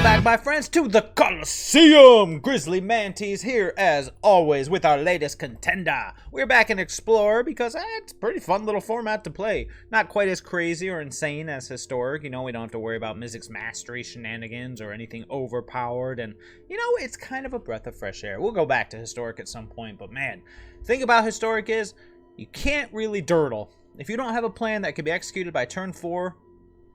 Welcome back, my friends, to the Coliseum! GrizzlyMantes here, as always, with our latest contender. We're back in Explorer because it's a pretty fun little format to play. Not quite as crazy or insane as Historic. You know, we don't have to worry about Mythic's Mastery shenanigans or anything overpowered. And, you know, it's kind of a breath of fresh air. We'll go back to Historic at some point, but man, the thing about Historic is you can't really durdle. If you don't have a plan that can be executed by turn 4,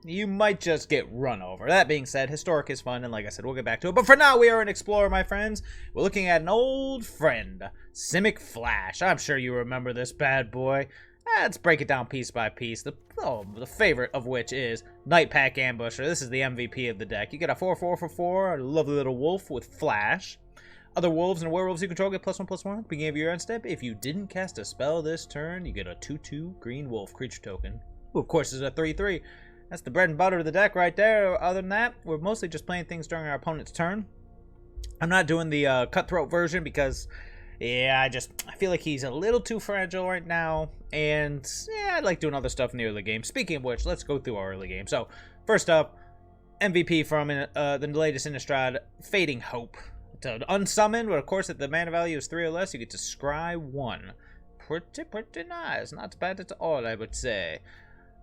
you might just get run over. That being said, Historic is fun, and like I said, we'll get back to it. But for now, we are an Explorer, my friends. We're looking at an old friend, Simic Flash. I'm sure you remember this bad boy. Let's break it down piece by piece. The favorite of which is Nightpack Ambusher. This is the MVP of the deck. You get a 4/4 for 4, a lovely little wolf with Flash. Other wolves and werewolves you control get +1/+1 at the beginning of your end step. If you didn't cast a spell this turn, you get a 2/2 green wolf creature token, who of course is a 3/3. That's the bread and butter of the deck right there. Other than that, we're mostly just playing things during our opponent's turn. I'm not doing the cutthroat version because, yeah, I feel like he's a little too fragile right now. And, yeah, I like doing other stuff in the early game. Speaking of which, let's go through our early game. So, first up, MVP from the latest Innistrad, Fading Hope. To unsummon, but of course, if the mana value is 3 or less, you get to scry 1. Pretty nice. Not bad at all, I would say.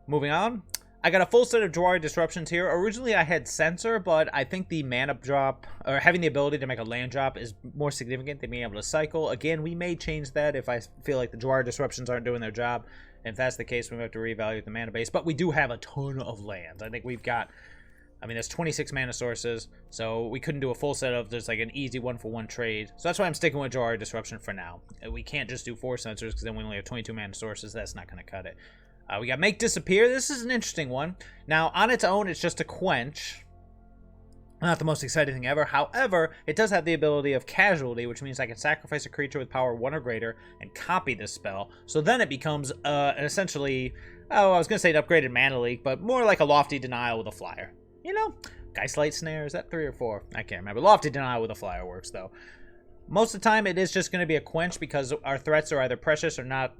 Moving on. I got a full set of Jwari Disruptions here. Originally, I had Censor, but I think the mana drop, or having the ability to make a land drop, is more significant than being able to cycle. Again, we may change that if I feel like the Jwari Disruptions aren't doing their job. And if that's the case, we have to reevaluate the mana base. But we do have a ton of lands. I think we've got, there's 26 mana sources, so we couldn't do a full set of just like an easy 1-for-1 trade. So that's why I'm sticking with Jwari Disruption for now. We can't just do 4 Censors, because then we only have 22 mana sources. That's not going to cut it. We got Make Disappear. This is an interesting one. Now, on its own, it's just a quench. Not the most exciting thing ever. However, it does have the ability of Casualty, which means I can sacrifice a creature with power 1 or greater and copy this spell. So then it becomes essentially, I was going to say an upgraded Mana Leak, but more like a Lofty Denial with a flyer. You know, Geistlight Snare, is that 3 or 4? I can't remember. Lofty Denial with a flyer works, though. Most of the time, it is just going to be a quench because our threats are either precious or not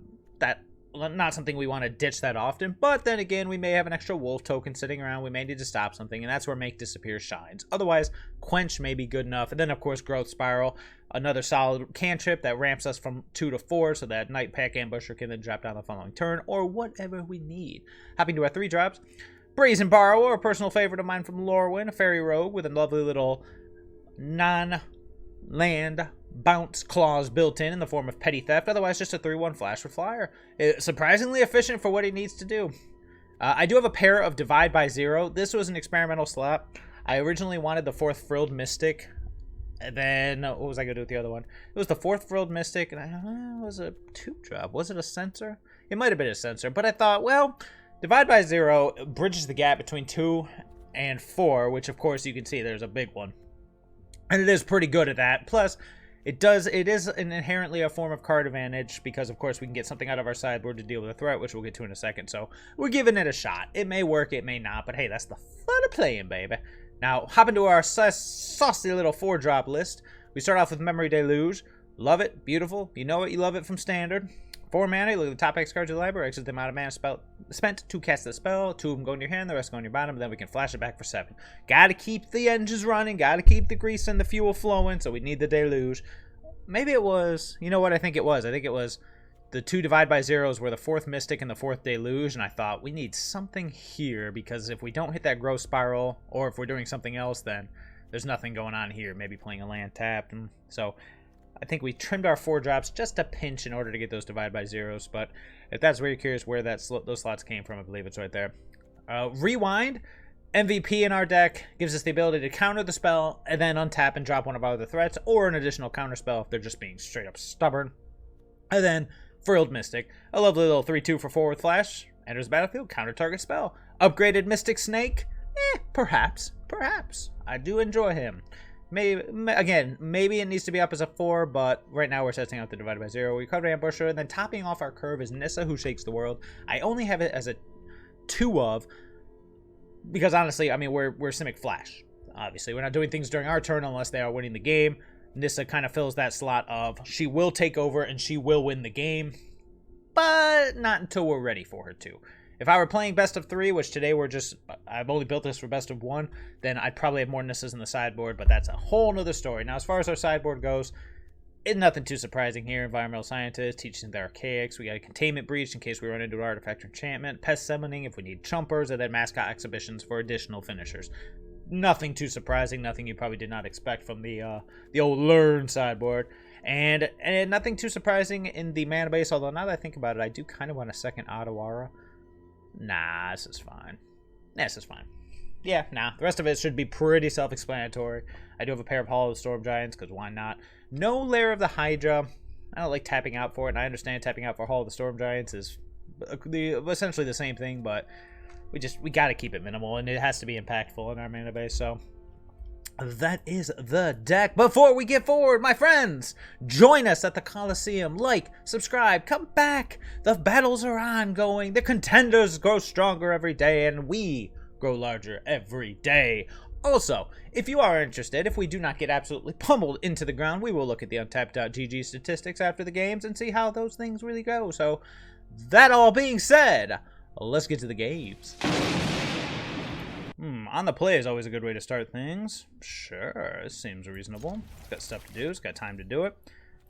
something we want to ditch that often. But then again, we may have an extra wolf token sitting around. We may need to stop something, and that's where Make Disappear shines. Otherwise, quench may be good enough. And then, of course, Growth Spiral, another solid cantrip that ramps us from 2 to 4, so that Nightpack Ambusher can then drop down the following turn, or whatever we need. Hopping to our 3 drops. Brazen Borrower, a personal favorite of mine from Lorwyn, a fairy rogue with a lovely little non-land bounce clause built in the form of petty theft. Otherwise, just a 3/1 flash with flyer. It's surprisingly efficient for what he needs to do. I do have a pair of Divide by 0. This was an experimental slot. I originally wanted the 4th Frilled Mystic. And then, what was I going to do with the other one? It was the 4th Frilled Mystic, and it was a 2-drop. Was it a Censor? It might have been a Censor, but I thought, well, Divide by 0 bridges the gap between 2 and 4, which, of course, you can see there's a big one. And it is pretty good at that. Plus, it is inherently a form of card advantage because, of course, we can get something out of our sideboard to deal with a threat, which we'll get to in a second. So we're giving it a shot. It may work, it may not, but hey, that's the fun of playing, baby. Now, hop into our saucy little 4-drop list. We start off with Memory Deluge. Love it. Beautiful. You know it. You love it from standard. 4 mana. Look at the top X cards of your library. Exit the amount of mana spent to cast the spell. 2 of them go in your hand. The rest go in your bottom. And then we can flash it back for 7. Gotta keep the engines running. Gotta keep the grease and the fuel flowing. So we need the Deluge. Maybe it was, you know what I think it was? I think it was the 2 Divide by 0s were the 4th Mystic and the 4th Deluge. And I thought, we need something here. Because if we don't hit that Growth Spiral, or if we're doing something else, then there's nothing going on here. Maybe playing a land tapped. And so I think we trimmed our 4 drops just a pinch in order to get those Divide by 0s. But if that's where you're curious where those slots came from, I believe it's right there. Rewind. MVP in our deck gives us the ability to counter the spell and then untap and drop one of our other threats, or an additional counter spell if they're just being straight up stubborn. And then Frilled Mystic, a lovely little 3/2 for 4 with flash. Enters the battlefield, counter target spell. Upgraded Mystic Snake? Perhaps. I do enjoy him. Maybe it needs to be up as a 4, but right now we're testing out the Divide by 0. We cover Ambusher, and then topping off our curve is Nissa, who shakes the world. I only have it as a 2 of, because honestly, we're Simic Flash. Obviously, we're not doing things during our turn unless they are winning the game. Nissa kind of fills that slot of she will take over and she will win the game, but not until we're ready for her to. If I were playing best of 3, which today I've only built this for best of 1, then I'd probably have more Nissas in the sideboard, but that's a whole nother story. Now, as far as our sideboard goes, it's nothing too surprising here. Environmental Scientist, teaching the Archaics. We got a Containment Breach in case we run into an Artifact or Enchantment. Pest Summoning if we need Chumpers, and then Mascot Exhibitions for additional finishers. Nothing too surprising, nothing you probably did not expect from the old Learn sideboard. And nothing too surprising in the mana base, although now that I think about it, I do kind of want a second Otawara. Nah, this is fine. This is fine. Yeah, nah. The rest of it should be pretty self-explanatory. I do have a pair of Hollow Storm Giants, because why not? No Lair of the Hydra. I don't like tapping out for it, and I understand tapping out for Hollow of the Storm Giants is essentially the same thing, but we got to keep it minimal, and it has to be impactful in our mana base, so that is the deck. Before we get forward, my friends, join us at the Coliseum. Like, subscribe, come back. The battles are ongoing. The contenders grow stronger every day, and we grow larger every day. Also, if you are interested, if we do not get absolutely pummeled into the ground, we will look at the Untapped.gg statistics after the games and see how those things really go. So, that all being said, let's get to the games. On the play is always a good way to start things. Sure, this seems reasonable. It's got stuff to do, it's got time to do it.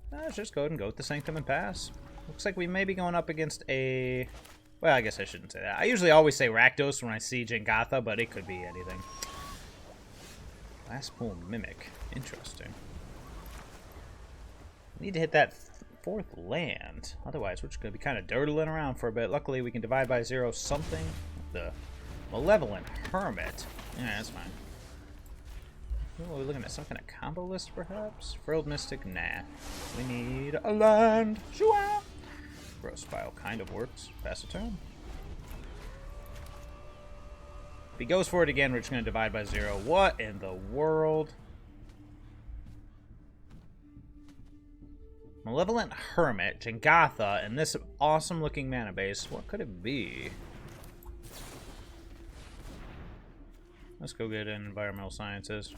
Let's just go ahead and go with the Sanctum and pass. Looks like we may be going up against a... Well, I guess I shouldn't say that. I usually always say Rakdos when I see Jengatha, but it could be anything. Last pool Mimic. Interesting. Need to hit that fourth land. Otherwise, we're just going to be kind of dirtling around for a bit. Luckily, we can divide by 0 something. The Malevolent Hermit. Yeah, that's fine. Oh, we're looking at some kind of combo list, perhaps? Frilled Mystic? Nah. We need a land. Shua! Gross Spile kind of works. Pass a turn. If he goes for it again, we're just going to divide by 0. What in the world? Malevolent Hermit, Jengatha, and this awesome-looking mana base. What could it be? Let's go get in Environmental Sciences.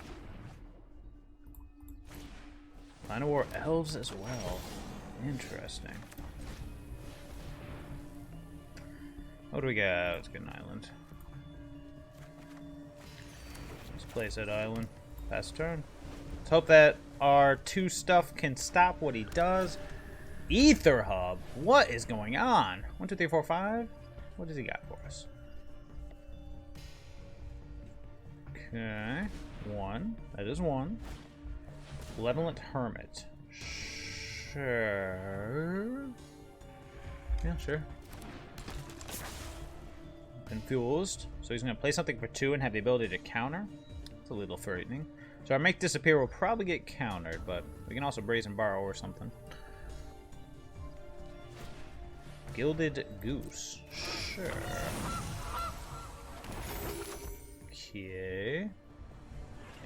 Line of War Elves as well. Interesting. What do we got? Let's get an island. Let's place that island. Pass turn. Let's hope that our 2 stuff can stop what he does. Ether Hub? What is going on? 1, 2, 3, 4, 5? What does he got for us? Okay. 1. That is 1. Malevolent Hermit. Sure. Yeah, sure. Confused. So he's going to play something for 2 and have the ability to counter. It's a little frightening. So our Make Disappear will probably get countered, but we can also Brazen Borrower or something. Gilded Goose. Sure. Okay.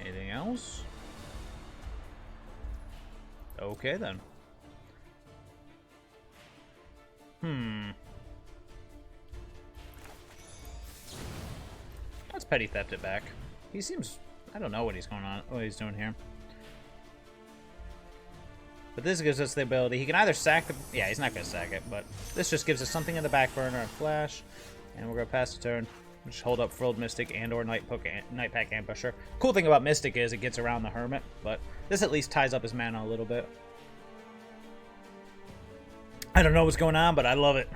Anything else? Okay, then. Let's Petty Theft it back. He seems... I don't know what he's doing here. But this gives us the ability. He can either sack the... Yeah, he's not going to sack it, but this just gives us something in the back burner and flash. And we're going to pass the turn. Just hold up Frilled Mystic and or Nightpack Ambusher. Cool thing about Mystic is it gets around the Hermit, but this at least ties up his mana a little bit. I don't know what's going on, but I love it.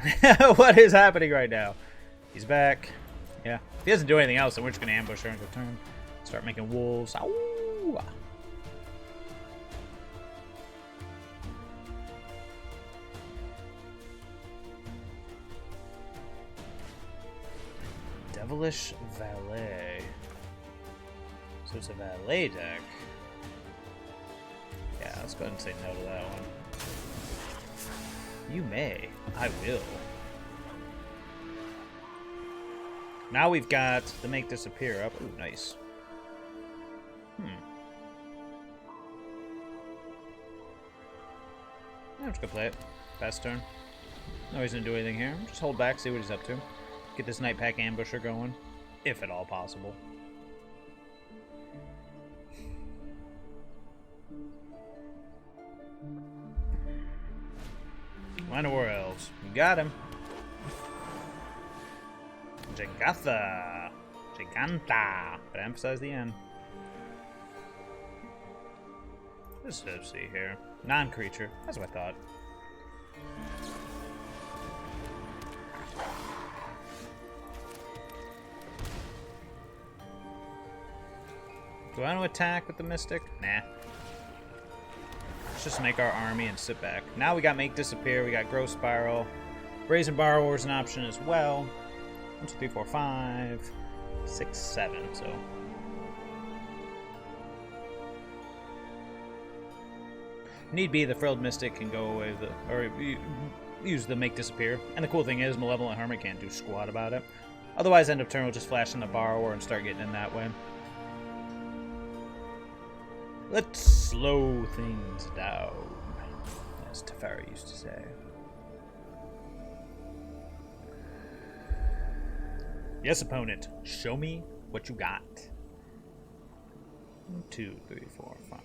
What is happening right now? He's back. Yeah. If he doesn't do anything else, then we're just going to ambush her and go turn. Start making wolves. Ow! Devilish Valet. So it's a Valet deck. Yeah, let's go ahead and say no to that one. You may. I will. Now we've got the Make Disappear up. Ooh, nice. I'm just gonna play it. Pass turn. No reason to do anything here. Just hold back, see what he's up to. Get this Nightpack Ambusher going, if at all possible. Line of War Elves. You got him. Jagatha. Giganta. But emphasize the N. Let's see here. Non-creature. That's what I thought. Do I want to attack with the Mystic? Nah. Let's just make our army and sit back. Now we got Make Disappear, we got Growth Spiral. Brazen Borrower is an option as well. 1, 2, 3, 4, 5, 6, 7, so. Need be, the Frilled Mystic can go away, or use the Make Disappear. And the cool thing is, Malevolent Hermit can't do squat about it. Otherwise, end of turn, we'll just flash in the Borrower and start getting in that way. Let's slow things down, as Teferi used to say. Yes, opponent, show me what you got. 1, 2, 3, 4, 5.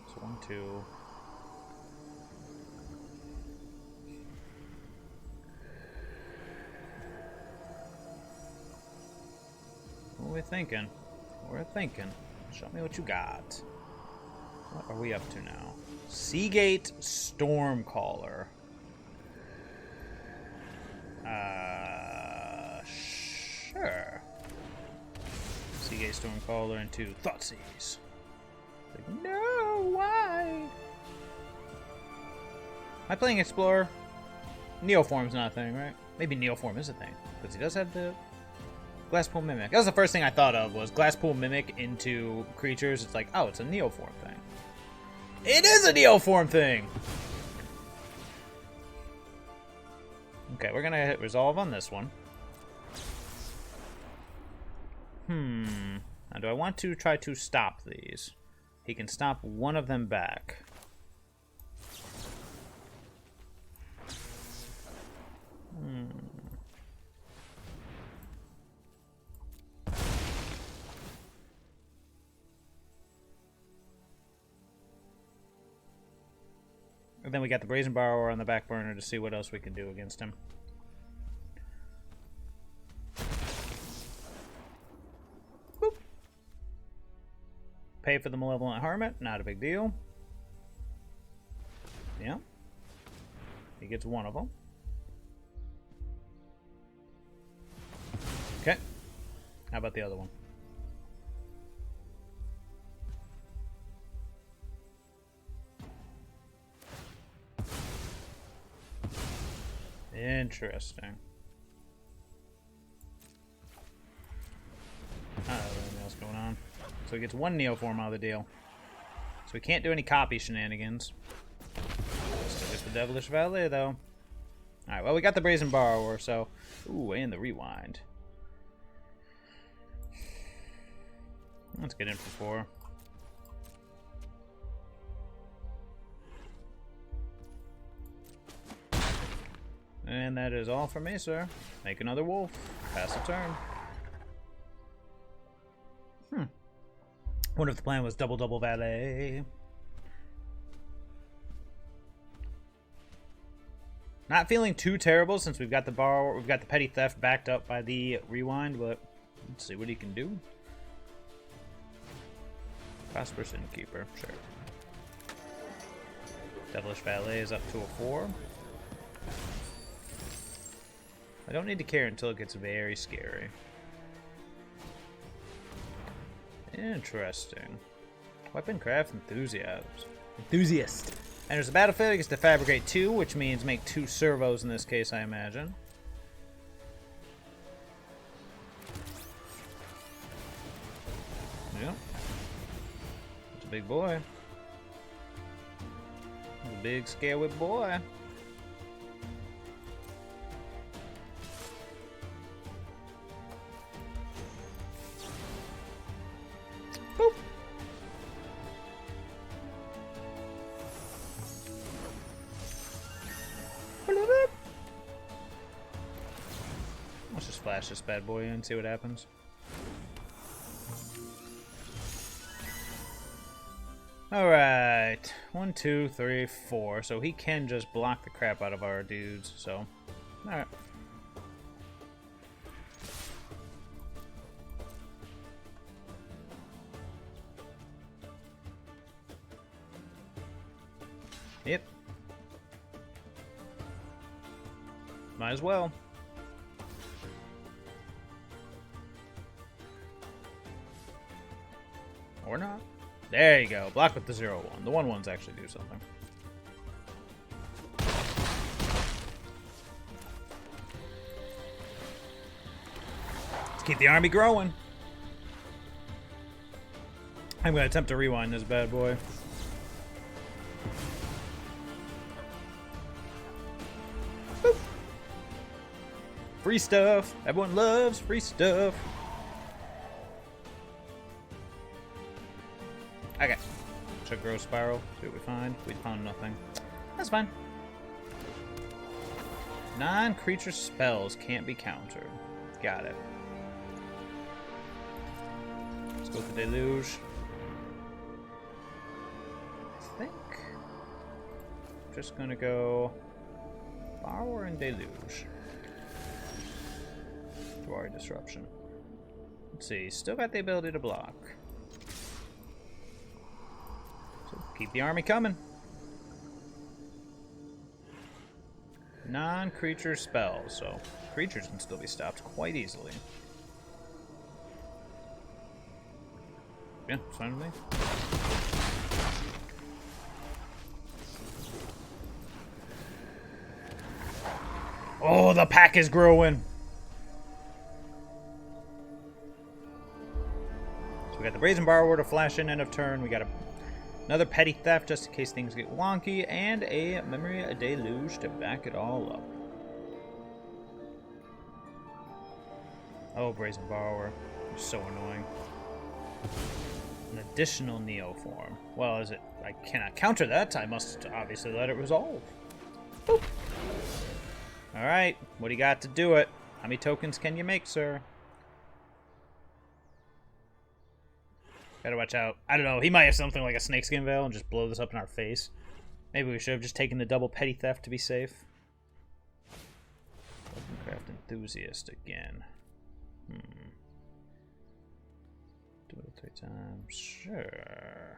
So 1, 2. What are we thinking? We're thinking. Show me what you got. What are we up to now? Seagate Stormcaller. Sure. Seagate Stormcaller into Thoughtseize. Like, no, why? Am I playing Explorer? Neoform's not a thing, right? Maybe Neoform is a thing, because he does have the Glasspool Mimic. That was the first thing I thought of, was Glasspool Mimic into creatures. It's like, oh, it's a Neoform thing. It is a Neoform thing! Okay, we're gonna hit resolve on this one. Now, do I want to try to stop these? He can stop one of them back. And then we got the Brazen Borrower on the back burner to see what else we can do against him. Boop. Pay for the Malevolent Hermit, not a big deal. Yeah. He gets one of them. Okay. How about the other one? Interesting. I don't know anything else going on. So he gets one Neoform out of the deal. So we can't do any copy shenanigans. Still gets the Devilish Valet, though. Alright, well, we got the Brazen Borrower, so... Ooh, and the Rewind. Let's get in for 4. And that is all for me, sir. Make another wolf. Pass the turn. What if the plan was double Valet? Not feeling too terrible since we've got the Borrower, we've got the Petty Theft backed up by the Rewind, but let's see what he can do. Prosperous Innkeeper, sure. Devilish Valet is up to a 4. I don't need to care until it gets very scary. Interesting. Weaponcraft Enthusiast. And there's a battlefield, it gets to fabricate 2, which means make 2 servos in this case, I imagine. Yep. It's a big boy. It's a big scary boy. Boop. Let's just flash this bad boy in and see what happens. Alright. 1, 2, 3, 4. So he can just block the crap out of our dudes, so. Alright. Yep. Might as well. Or not. There you go. Block with the 0/1. The 1/1s actually do something. Let's keep the army growing. I'm going to attempt to rewind this bad boy. Boop. Free stuff. Everyone loves free stuff. Okay. Should grow spiral. See what we find. We found nothing. That's fine. Non-creature spells can't be countered. Got it. Let's go with the Deluge. I think just gonna go Borrower and Deluge. Jwari Disruption. Let's see. Still got the ability to block. Keep the army coming. Non-creature spells, so creatures can still be stopped quite easily. Yeah, it's fine with me. Oh, the pack is growing. So we got the Brazen Borrower to flash in end of turn. We got another Petty Theft just in case things get wonky, and a Memory Deluge to back it all up. Oh, Brazen Borrower. You're so annoying. An additional Neoform. Well, is it? I cannot counter that. I must obviously let it resolve. Boop. Alright, what do you got to do it? How many tokens can you make, sir? Gotta watch out. I don't know, he might have something like a Snakeskin Veil and just blow this up in our face. Maybe we should have just taken the double Petty Theft to be safe. Craft Enthusiast again. Do it 3 times. Sure.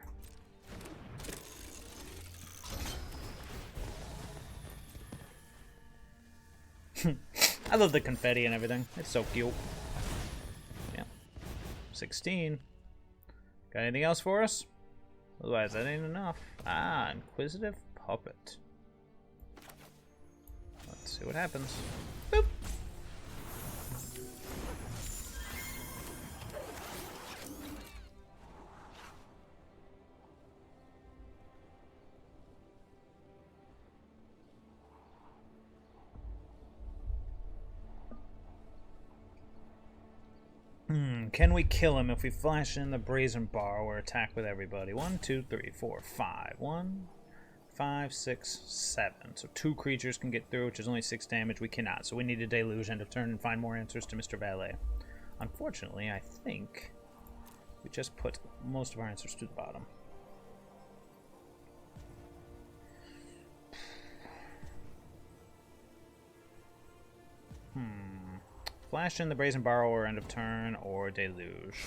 I love the confetti and everything. It's so cute. Yeah. 16. Got anything else for us? Otherwise, that ain't enough. Ah, Inquisitive Puppet. Let's see what happens. Boop. Can we kill him if we flash in the Brazen Borrower? Attack with everybody. 1, 2, 3, 4, 5. 1, 5, 6, 7. So 2 creatures can get through, which is only 6 damage. We cannot. So we need a Deluge end of turn and find more answers to Mr. Valet. Unfortunately, I think we just put most of our answers to the bottom. Flash in the Brazen Borrower end of turn or Deluge.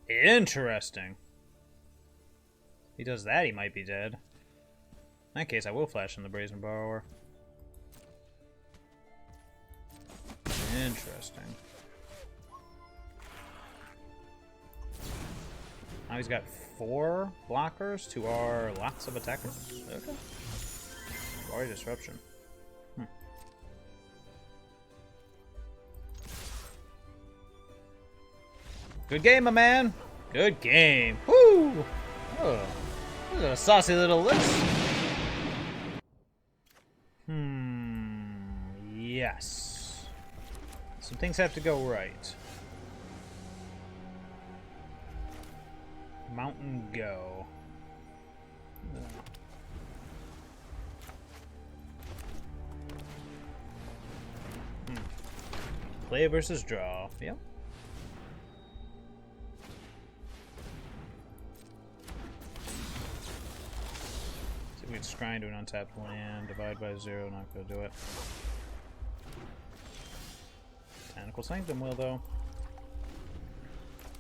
Interesting. If he does that, he might be dead. In that case, I will flash in the Brazen Borrower. Interesting. Now he's got 4 blockers to our lots of attackers. Okay. Jwari Disruption. Good game, my man. Good game. Woo! Oh, this is a saucy little list. Yes. Some things have to go right. Mountain Go. Play versus draw. Yep. See if we can scry into an untapped land. Divide by 0. Not gonna do it. Botanical Sanctum will, though.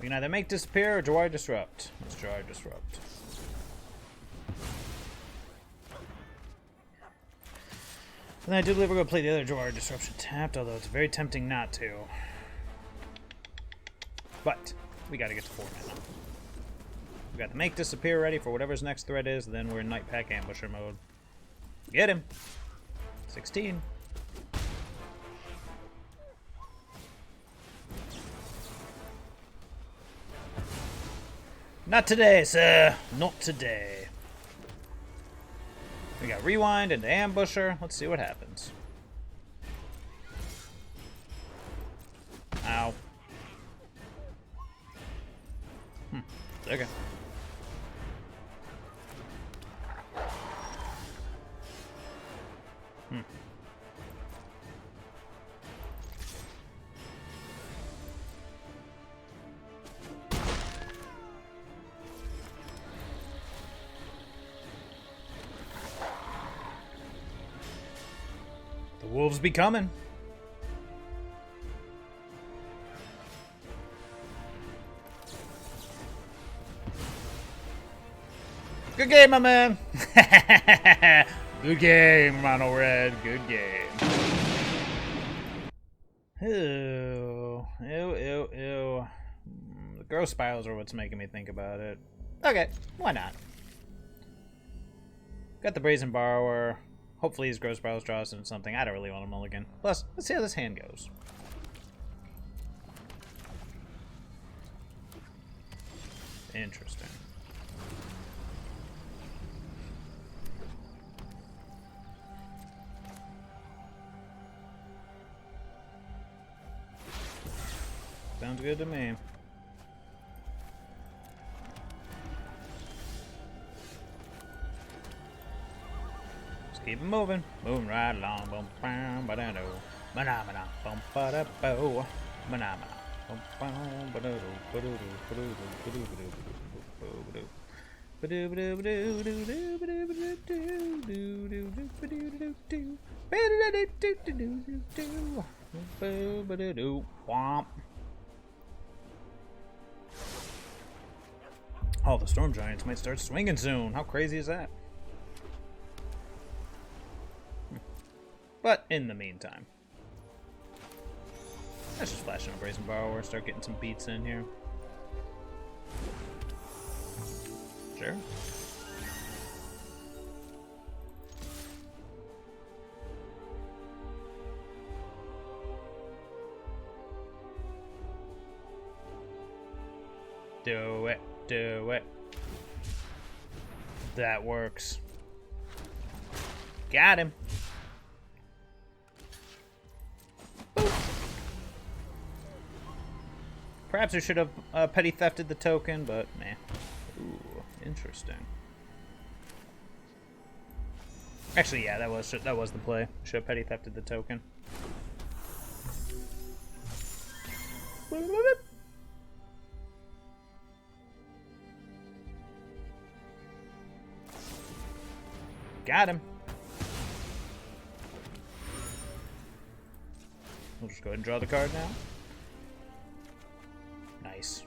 We can either make disappear or Jwari Disrupt. Let's Jwari Disrupt. And I do believe we're going to play the other Jwari Disruption tapped, although it's very tempting not to. But we got to get to 4 mana. We got the make disappear ready for whatever's next threat is, then we're in Nightpack Ambusher mode. Get him! 16. Not today, sir. Not today. We got Rewind into Ambusher. Let's see what happens. Ow. Okay. The wolves be coming. Good game, my man. Good game, Mono Red. Good game. Ew. Ew, ew, ew. The growth spirals are what's making me think about it. Okay, why not? Got the Brazen Borrower. Hopefully his growth spirals draws into something. I don't really want a mulligan. Plus, let's see how this hand goes. Interesting. Sounds good to me. Just keep it moving. Moving right along. Boom, bam, ba-da-do. Ba-da-ba-da. Boom, ba-da-bo. Ba-da-ba-da. Boom, bam, ba-da-do. Ba-do-do. Ba-do-do. Ba-do-do. Ba-do-do. Ba-do-do. Womp. Oh, the Storm Giants might start swinging soon. How crazy is that? But in the meantime, let's just flash in a Brazen Borrower, start getting some beats in here. Sure. Do it. Do it. That works. Got him. Boop. Perhaps I should have petty thefted the token, but meh. Ooh, interesting. Actually, yeah, that was the play. Should have petty thefted the token. Got him. We'll just go ahead and draw the card now. Nice.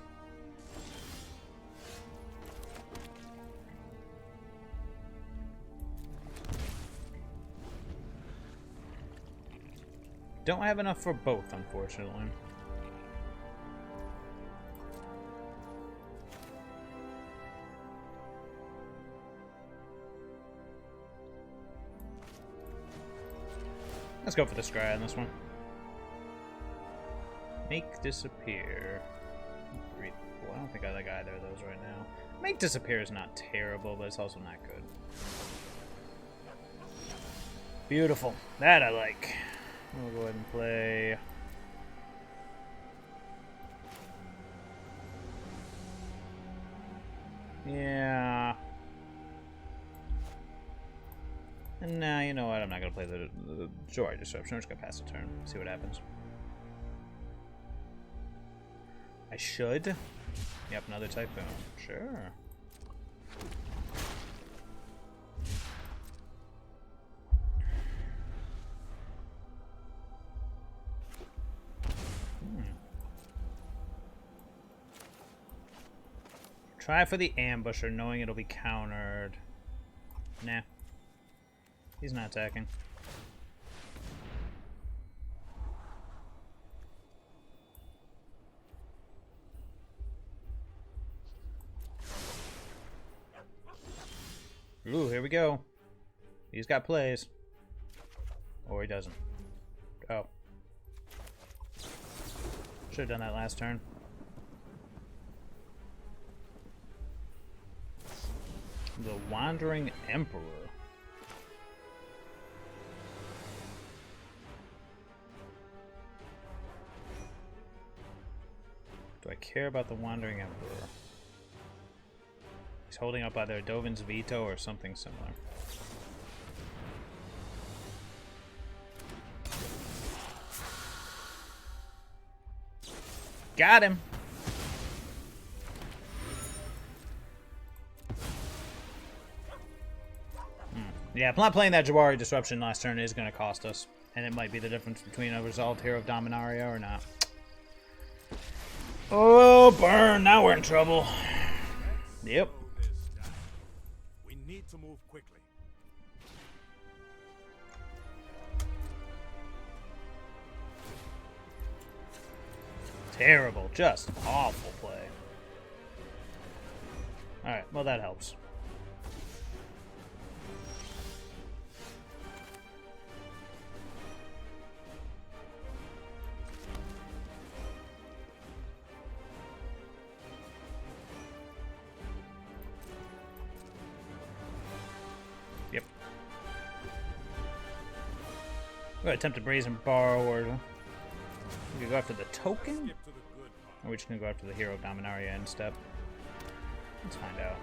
Don't have enough for both, unfortunately. Let's go for the scry on this one. Make disappear. Well, I don't think I like either of those right now. Make disappear is not terrible, but it's also not good. Beautiful. That I like. We'll go ahead and play. Yeah. And now, you know what? I'm not going to play the Jwari Disruption. I'm just going to pass the turn. See what happens. I should. Yep, another Typhoon. Sure. Try for the Ambusher, knowing it'll be countered. Nah. He's not attacking. Ooh, here we go. He's got plays. Or he doesn't. Oh. Should have done that last turn. The Wandering Emperor. Do I care about the Wandering Emperor? He's holding up either Dovin's Veto or something similar. Got him! Yeah, not playing that Jwari Disruption last turn is going to cost us. And it might be the difference between a Resolved Hero of Dominaria or not. Oh, burn! Now we're in trouble. Yep. We need to move quickly. Terrible. Just awful play. Alright, well that helps. Yep. I'm going to attempt a Brazen Borrower. We could go after the token? Or are we just going to go after the Hero of Dominaria instead? Let's find out.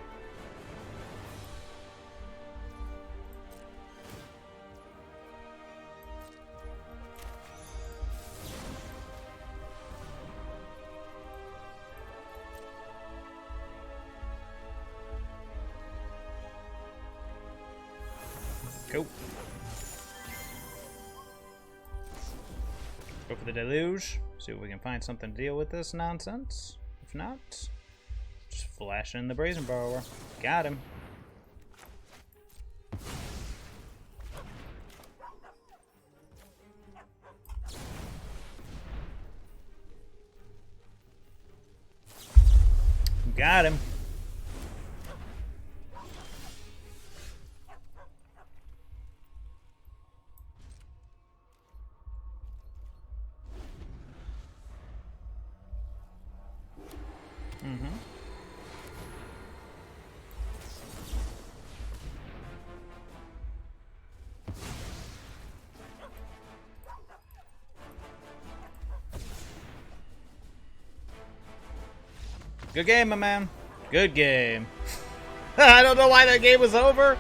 Go. Go for the Deluge. See if we can find something to deal with this nonsense. If not, just flash in the Brazen Borrower. Got him. Got him. Good game, my man. Good game. I don't know why that game was over.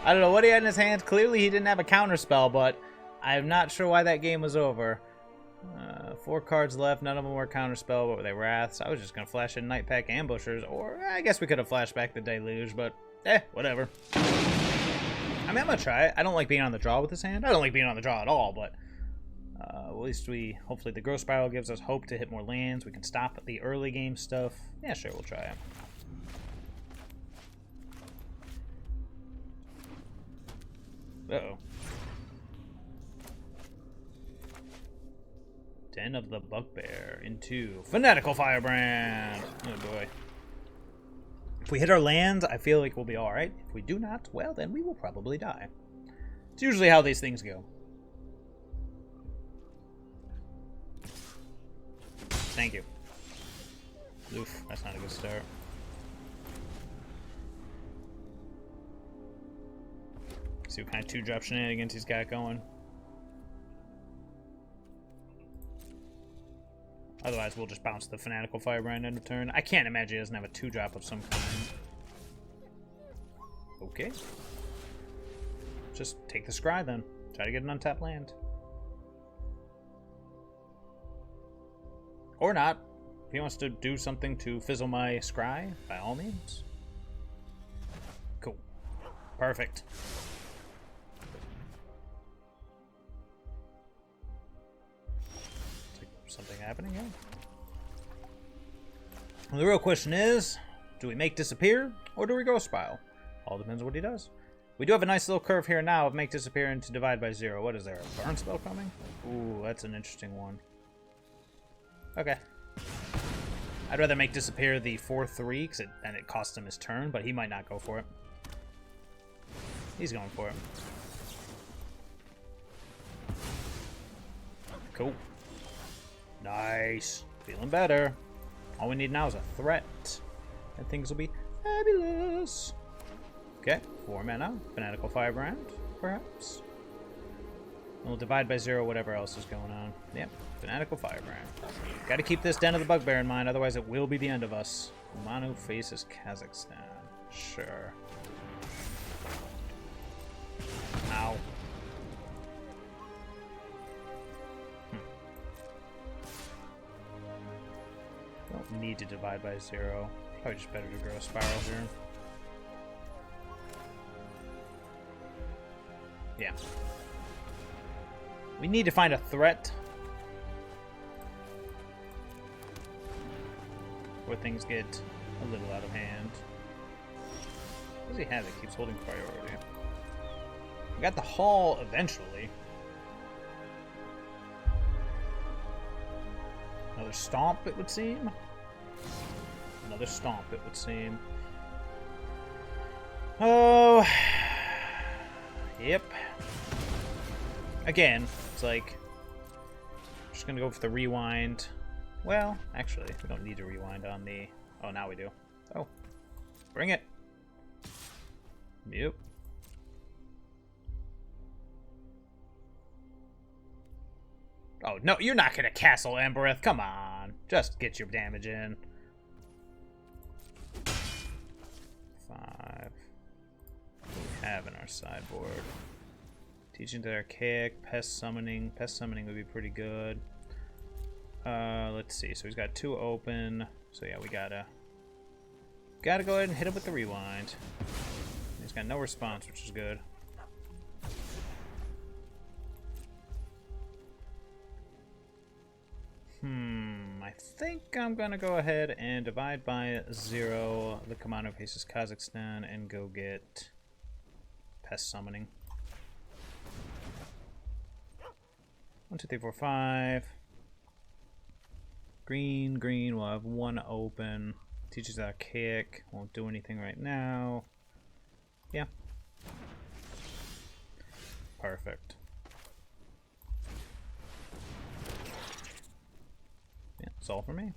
I don't know what he had in his hands. Clearly he didn't have a counter spell, but I'm not sure why that game was over. 4 cards left. None of them were counter spell, but they were Wraths. I was just going to flash in Nightpack Ambushers, or I guess we could have flashed back the Deluge, but whatever. I mean, I'm going to try it. I don't like being on the draw with this hand. I don't like being on the draw at all, but at least hopefully the Growth Spiral gives us hope to hit more lands. We can stop the early game stuff. Yeah, sure, we'll try it. Uh-oh. Den of the Bugbear into Fanatical Firebrand. Oh boy. If we hit our lands, I feel like we'll be alright. If we do not, well, then we will probably die. It's usually how these things go. Thank you. Oof, that's not a good start. See what kind of 2-drop shenanigans he's got going. Otherwise, we'll just bounce the Fanatical Firebrand end of turn. I can't imagine he doesn't have a 2-drop of some kind. Okay. Just take the Scry then. Try to get an untapped land. Or not. If he wants to do something to fizzle my Scry, by all means. Cool. Perfect. Something happening here. Well, the real question is, Do we make disappear, or do we grow spiral? All depends on what he does. We do have a nice little curve here now of make disappear into divide by 0. What is there, a burn spell coming? Ooh, that's an interesting one. Okay. I'd rather make disappear the 4/3, and it costs him his turn, but he might not go for it. He's going for it. Cool. Nice. Feeling better. All we need now is a threat, and things will be fabulous. Okay, 4 mana. Botanical Firebrand, perhaps. And we'll divide by 0 whatever else is going on. Yep, Botanical Firebrand. Gotta keep this Den of the Bugbear in mind, otherwise it will be the end of us. Manu faces Kazakhstan. Sure. Ow. Don't need to divide by 0. Probably just better to grow a spiral here. Yeah. We need to find a threat where things get a little out of hand. What does he have that keeps holding priority? We got the Hall eventually. Another Stomp, it would seem. Another Stomp, it would seem. Oh. Yep. Again, it's like, I'm just gonna go for the rewind. Well, actually, we don't need to rewind on the... Oh, now we do. Oh. Bring it. Yep. Oh, no, you're not gonna Castle Embereth. Come on. Just get your damage in. 5. What do we have in our sideboard? Teaching to Archaic, Pest Summoning. Pest Summoning would be pretty good. Let's see. So he's got 2 open. So yeah, we gotta go ahead and hit him with the rewind. He's got no response, which is good. I think I'm gonna go ahead and divide by 0 the commander faces Kazakhstan and go get Pest Summoning. 1, 2, 3, 4, 5. Green, we'll have 1 open. Teaches Archaic, won't do anything right now. Yeah. Perfect. Yeah, that's all for me.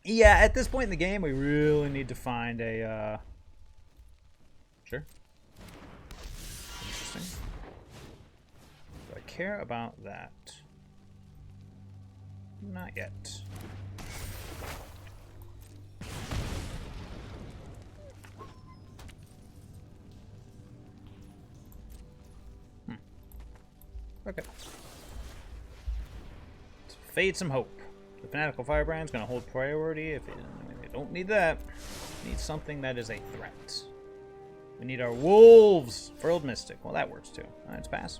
Yeah, at this point in the game, we really need to find a, Sure. Interesting. Do I care about that? Not yet. Okay. Let's fade some hope. The Fanatical Firebrand's gonna hold priority if it don't need that. Need something that is a threat. We need our wolves! Frilled Mystic. Well, that works too. Let's pass.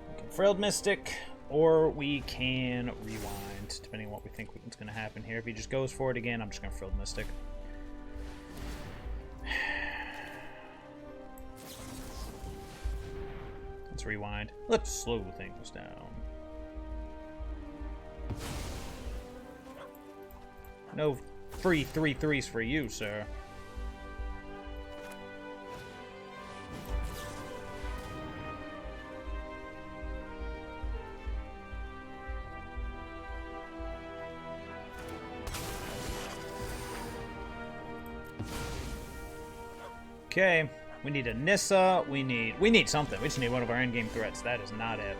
We can Frilled Mystic, or we can rewind, depending on what we think is going to happen here. If he just goes for it again, I'm just going to Frilled Mystic. Let's rewind. Let's slow things down. No free 3/3s for you, sir. Okay, we need a Nissa. We need something. We just need one of our in-game threats. That is not it.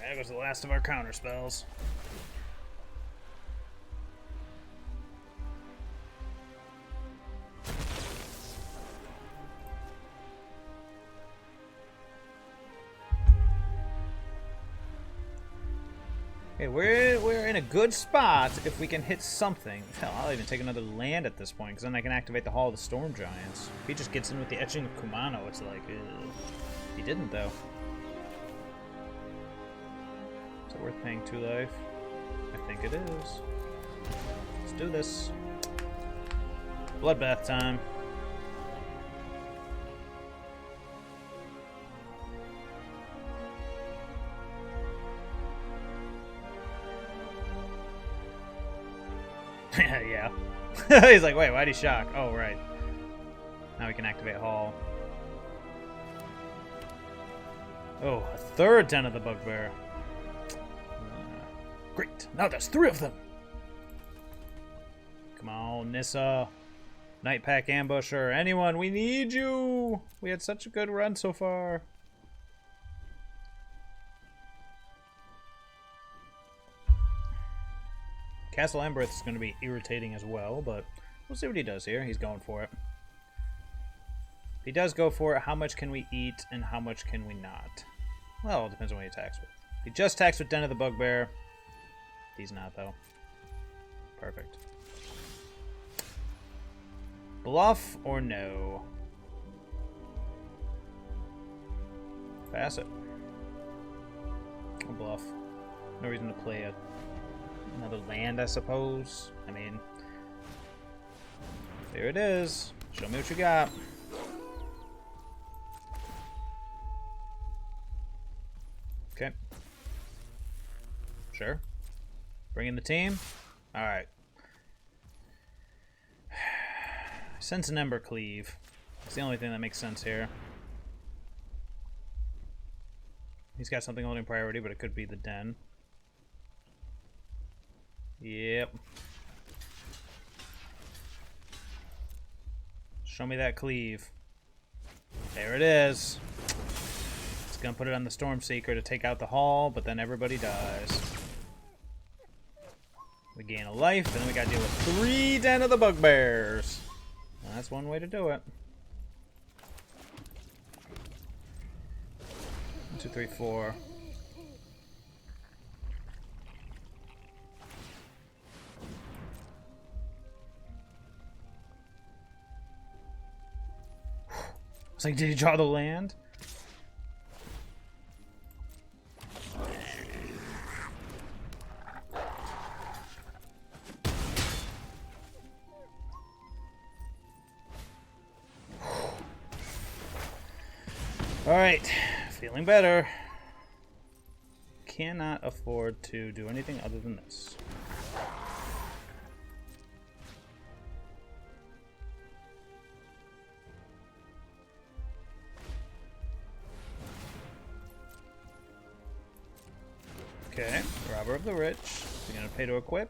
That was the last of our counter spells. Okay, we're in a good spot if we can hit something. Hell, I'll even take another land at this point, because then I can activate the Hall of the Storm Giants. If he just gets in with the Etching of Kumano, it's like, he didn't, though. Is it worth paying 2 life? I think it is. Let's do this. Bloodbath time. Yeah. He's like, wait, why'd he shock? Oh, right. Now we can activate Hall. Oh, a third 10 of the Bugbear. Great. Now there's 3 of them. Come on, Nissa. Nightpack Ambusher. Anyone, we need you. We had such a good run so far. Castle Vantress is going to be irritating as well, but we'll see what he does here. He's going for it. If he does go for it, how much can we eat and how much can we not? Well, it depends on what he attacks with. If he just attacks with Den of the Bugbear, he's not, though. Perfect. Bluff or no? Pass it. Or bluff. No reason to play it. Another land, I suppose. I mean, there it is. Show me what you got. Okay. Sure. Bring in the team. All right. Sense an Ember Cleave. It's the only thing that makes sense here. He's got something holding priority, but it could be the Den. Yep. Show me that cleave. There it is. It's gonna put it on the Stormseeker to take out the Hall, but then everybody dies. We gain a life, and then we gotta deal with 3 Den of the Bugbears. Well, that's one way to do it. 1, 2, 3, 4. It's like, did he draw the land? Alright, feeling better. Cannot afford to do anything other than this. Okay, Robber of the Rich. We're gonna pay to equip.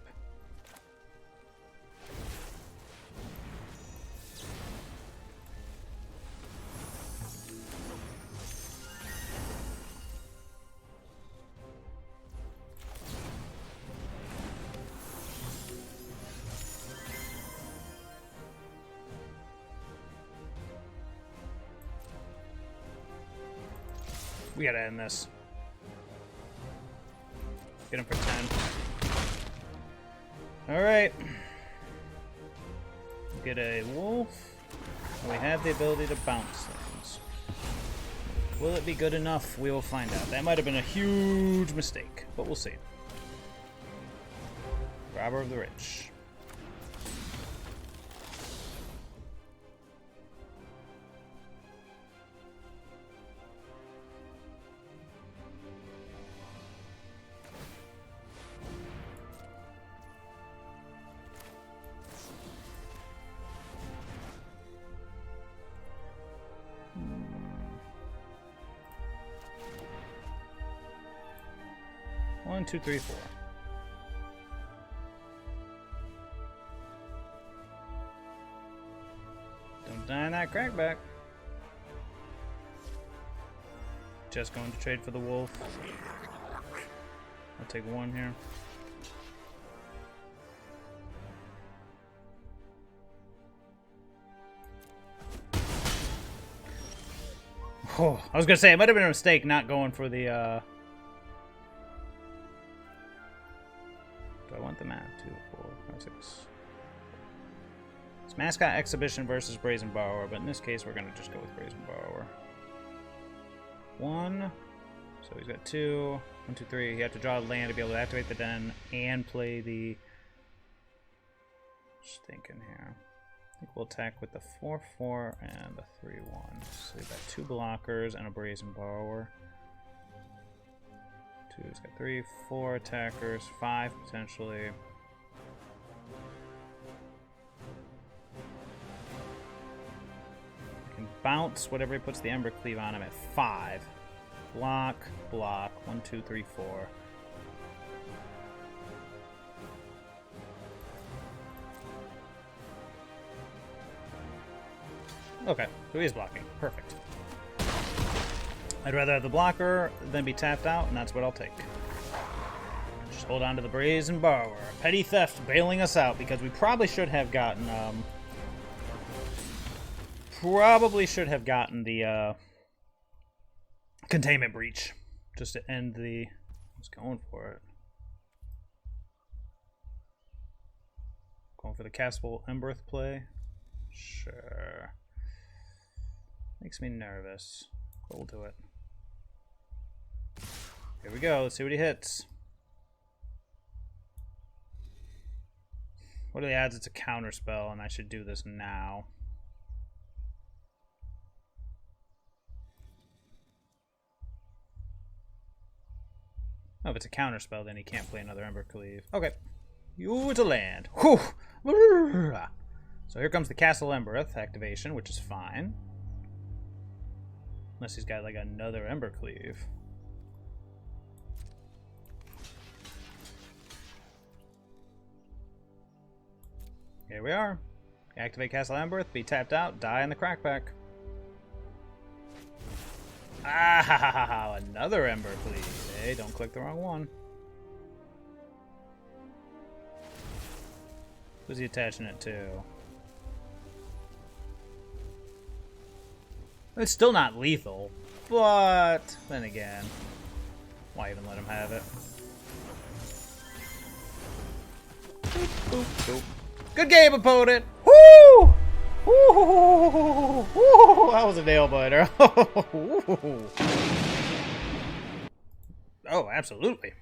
We gotta end this. Get him for 10. Alright. Get a wolf. And we have the ability to bounce things. Will it be good enough? We will find out. That might have been a huge mistake, but we'll see. Robber of the Rich. One, two, three, 4. Don't die in that crackback. Just going to trade for the wolf. I'll take 1 here. Oh, I was gonna say it might have been a mistake not going for the the math. 2, 4, 5, 6. It's Mascot Exhibition versus Brazen Borrower, but in this case, we're going to just go with Brazen Borrower. 1. So he's got 2. 1, 2, 3. You have to draw a land to be able to activate the den and play the. Just thinking here. I think we'll attack with the 4/4 and the 3/1. So we've got 2 blockers and a Brazen Borrower. 2's got 3, 4 attackers, 5 potentially. I can bounce whatever he puts the Ember Cleave on him at 5. Block, block. 1, 2, 3, 4. Okay, so he is blocking. Perfect. I'd rather have the blocker than be tapped out, and that's what I'll take. Just hold on to the Brazen Borrower. Petty theft bailing us out because we probably should have gotten the containment breach just to end the. I was going for it. Going for the Castle Vantress play. Sure. Makes me nervous. But we'll do it. Here we go. Let's see what he hits. What are the odds it's a counter spell and I should do this now? Oh, if it's a counter spell, then he can't play another Ember Cleave. Okay. Use a land. Whew. So here comes the Castle Vantress activation, which is fine. Unless he's got like another Ember Cleave. Here we are. Activate Castle Vantress, be tapped out, die in the crackback. Ah, another Ember Cleave. Hey, don't click the wrong one. Who's he attaching it to? It's still not lethal, but then again, why even let him have it? Boop, boop, boop. Good game, opponent! Woo! Woo! Woo! That was a nail biter. Oh, absolutely.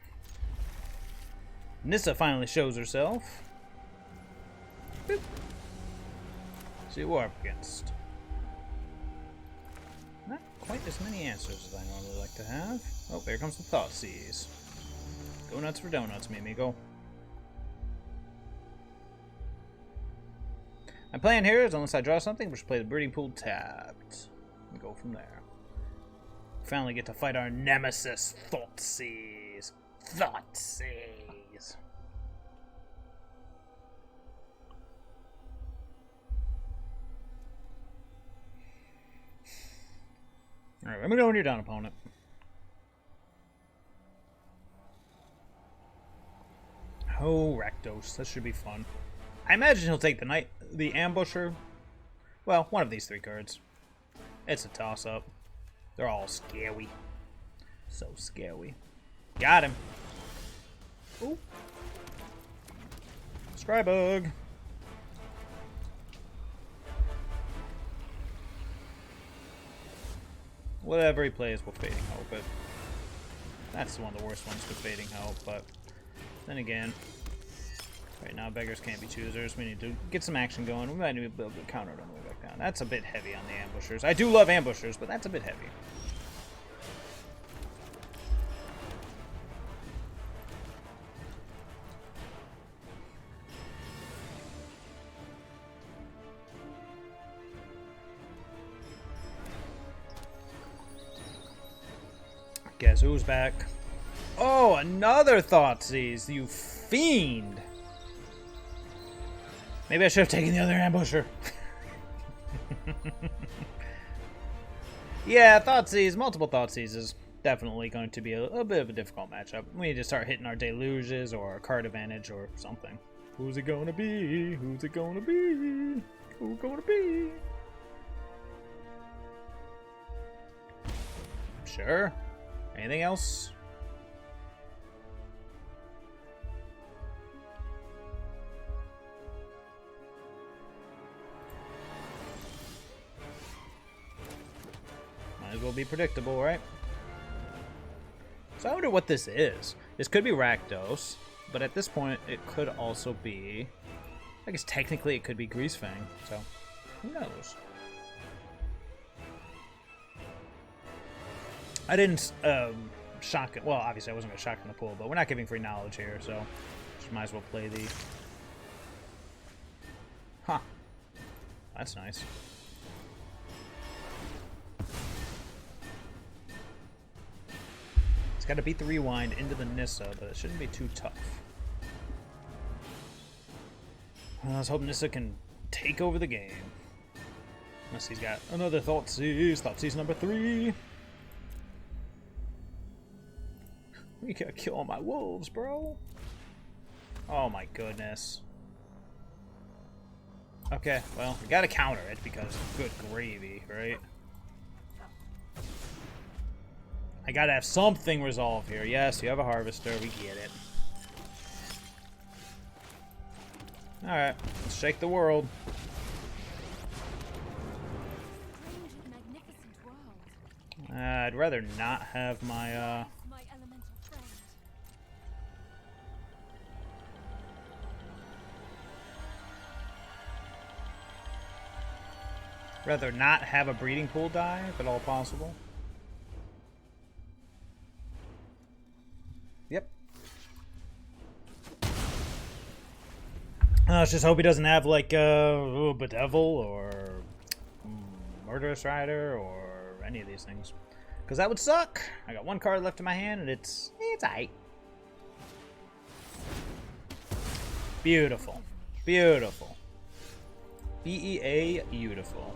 Nissa finally shows herself. Boop. See what we're up against. Not quite as many answers as I normally like to have. Oh, here comes the Thoughtseize. Go nuts for donuts, mi amigo. My plan here is, unless I draw something, we should play the Breeding Pool tapped. And go from there. Finally get to fight our nemesis, Thoughtseize. Thoughtseize. Alright, let me know when you're done, opponent. Oh, Rakdos. That should be fun. I imagine he'll take the Ambusher. Well, one of these 3 cards. It's a toss-up. They're all scary. So scary. Got him. Ooh. Scrybug. Whatever he plays, we'll Fading Hope it. That's one of the worst ones with Fading Hope, but then again, right now beggars can't be choosers. We need to get some action going. We might need to be able to counter it on the way back down. That's a bit heavy on the ambushers. I do love ambushers, but that's a bit heavy. Guess who's back? Oh, another Thoughtseize, you fiend! Maybe I should have taken the other Ambusher. Yeah, Thoughtseize, multiple Thoughtseizes. Definitely going to be a bit of a difficult matchup. We need to start hitting our Deluges or our card advantage or something. Who's it gonna be? Who's it gonna be? Who's gonna be? Sure. Anything else? as well be predictable, right? So I wonder what this is. This could be Rakdos, but at this point, it could also be... I guess technically it could be Greasefang, so who knows? I didn't shock it. Well, obviously I wasn't going to shock in the pool, but we're not giving free knowledge here, so just might as well play the... Huh. That's nice. It's got to beat the rewind into the Nissa, but it shouldn't be too tough. I was hoping Nissa can take over the game. Unless he's got another Thoughtseize. Thoughtseize number 3. You gotta kill all my wolves, bro. Oh my goodness. Okay, well, we gotta counter it because good gravy, right? I gotta have something resolved here. Yes, you have a harvester. We get it. Alright, let's shake the world. I'd rather not have my, rather not have a breeding pool die, if at all possible. Yep. Let's just hope he doesn't have, like, Bedevil or Murderous Rider or any of these things. Because that would suck. I got one card left in my hand, and it's aight. Beautiful. Beautiful. BEA, beautiful.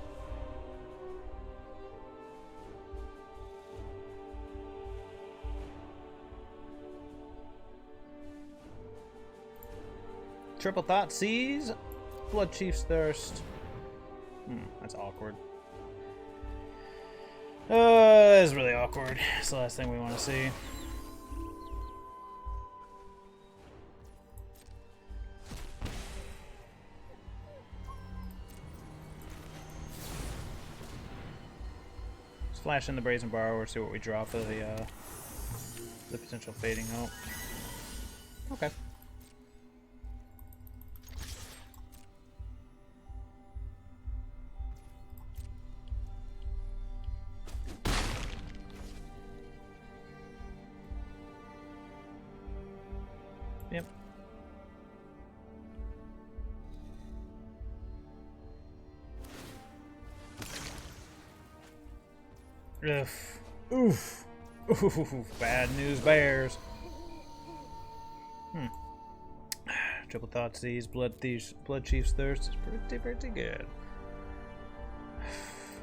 Triple Thoughtseize, Blood Chief's Thirst. That's awkward. That's really awkward. It's the last thing we want to see. Let's flash in the Brazen Borrower, see what we draw for the potential Fading Hope. Okay. Yep. Oof. Oof. Oof. Bad news bears. Triple Thoughtseize, Blood Chief's Thirst is pretty good.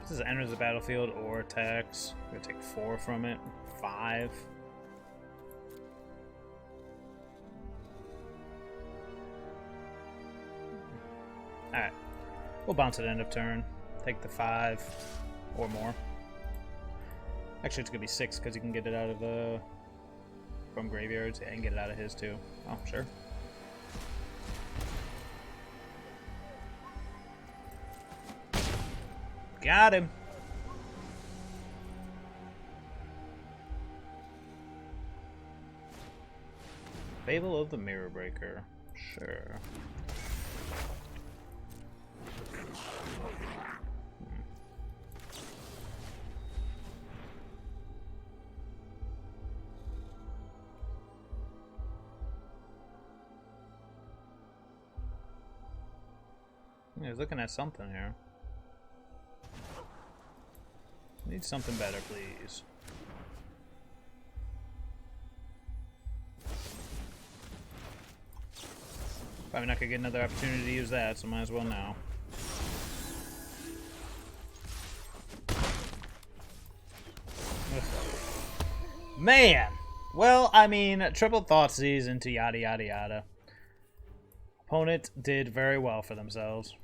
This enters the battlefield or attacks. We're gonna take 4 from it. 5. Alright. We'll bounce at end of turn. Take the 5 or more. Actually, it's going to be 6 because you can get it out of from graveyards. Yeah, you can get it out of his too. Oh, sure. Got him. Fable of the Mirror Breaker. Sure. He's looking at something here. Need something better, please. Probably not gonna get another opportunity to use that, so might as well now. Ugh. Man! Well, I mean, triple Thoughtseize into yada yada yada. Opponent did very well for themselves.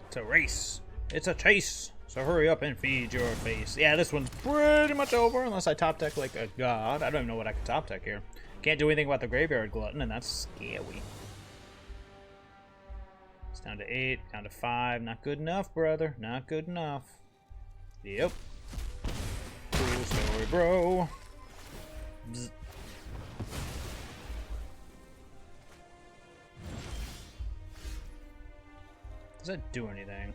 It's a race. It's a chase. So hurry up and feed your face. Yeah, this one's pretty much over unless I top deck like a god. I don't even know what I can top deck here. Can't Can't do anything about the Graveyard Glutton, and that's scary. It's down to 8, down to 5. Not good enough, brother. Not good enough. Yep. Cool story, bro. Bzz. Does that do anything?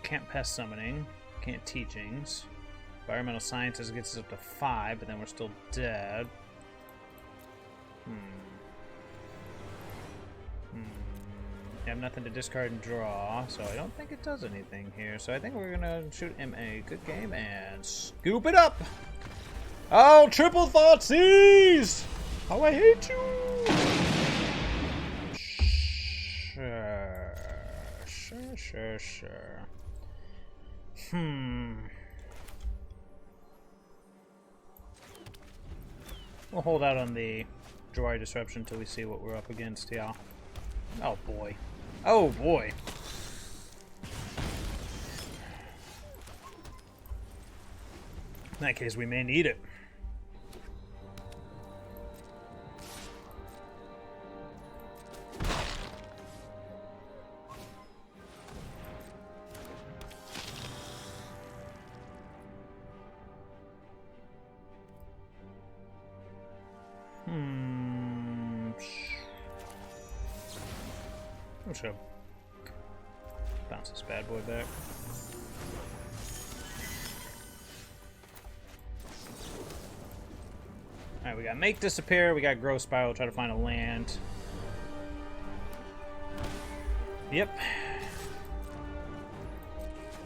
Can't Pest Summoning. Can't Teachings. Environmental Scientist gets us up to 5, but then we're still dead. You have nothing to discard and draw, so I don't think it does anything here. So I think we're gonna shoot him a good game and scoop it up. Oh, triple Thoughtseize! How I hate you! Sure. We'll hold out on the Jwari Disruption until we see what we're up against, yeah. Oh boy. Oh boy. In that case, we may need it. I'm sure. Bounce this bad boy back. Alright, we got Make Disappear, we got Growth Spiral, try to find a land. Yep.